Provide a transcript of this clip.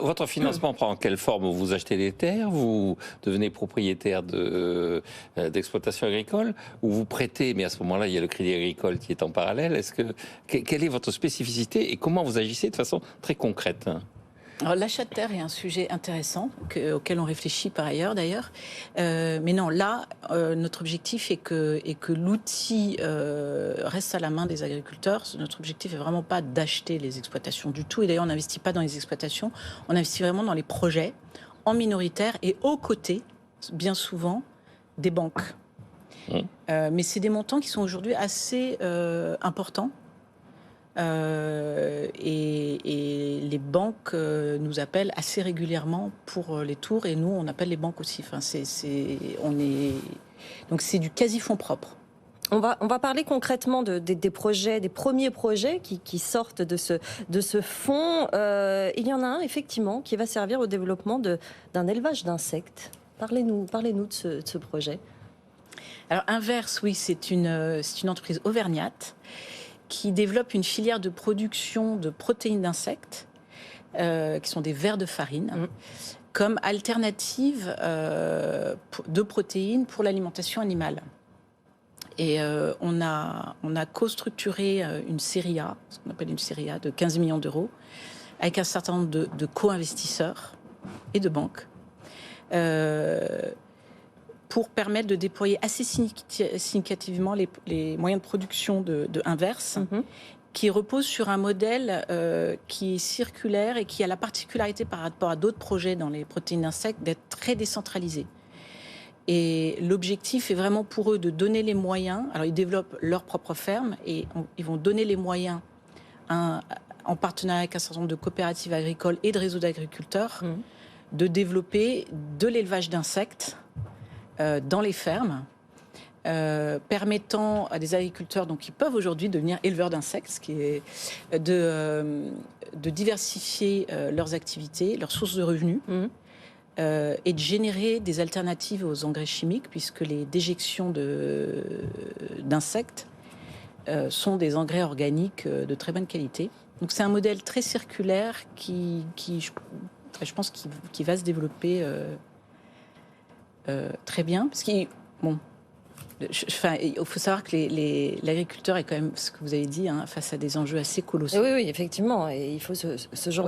Votre financement prend quelle forme? Vous achetez des terres, vous devenez propriétaire d'exploitation agricole, ou vous prêtez, mais à ce moment-là, il y a le crédit agricole qui est en parallèle. Quelle est votre spécificité et comment vous agissez de façon très concrète? Alors, l'achat de terre est un sujet intéressant auquel on réfléchit par ailleurs d'ailleurs. Mais non, là, notre objectif est que l'outil reste à la main des agriculteurs. Notre objectif est vraiment pas d'acheter les exploitations du tout. Et d'ailleurs, on n'investit pas dans les exploitations. On investit vraiment dans les projets en minoritaire et aux côtés, bien souvent, des banques. Mais c'est des montants qui sont aujourd'hui assez importants. Et les banques nous appellent assez régulièrement pour les tours, et nous on appelle les banques aussi. Enfin, donc c'est du quasi fonds propre. On va parler concrètement des projets, des premiers projets qui sortent de ce fonds. Il y en a un effectivement qui va servir au développement d'un élevage d'insectes. Parlez-nous de ce projet. Alors Inverse, oui, c'est une entreprise auvergnate qui développe une filière de production de protéines d'insectes, qui sont des vers de farine, comme alternative de protéines pour l'alimentation animale. Et on a co-structuré une série A, ce qu'on appelle une série A, de 15 millions d'euros, avec un certain nombre de co-investisseurs et de banques, pour permettre de déployer assez significativement les moyens de production de Inverse, qui repose sur un modèle qui est circulaire et qui a la particularité par rapport à d'autres projets dans les protéines d'insectes d'être très décentralisé. Et l'objectif est vraiment pour eux de donner les moyens. Alors ils développent leur propre ferme et ils vont donner les moyens en partenariat avec un certain nombre de coopératives agricoles et de réseaux d'agriculteurs de développer de l'élevage d'insectes dans les fermes, permettant à des agriculteurs qui peuvent aujourd'hui devenir éleveurs d'insectes, ce qui est de diversifier leurs activités, leurs sources de revenus, et de générer des alternatives aux engrais chimiques, puisque les déjections d'insectes sont des engrais organiques de très bonne qualité. Donc c'est un modèle très circulaire qui je pense, qui va se développer très bien, parce qu'il faut savoir que l'agriculteur est quand même, ce que vous avez dit, face à des enjeux assez colossaux. Oui, effectivement, et il faut ce genre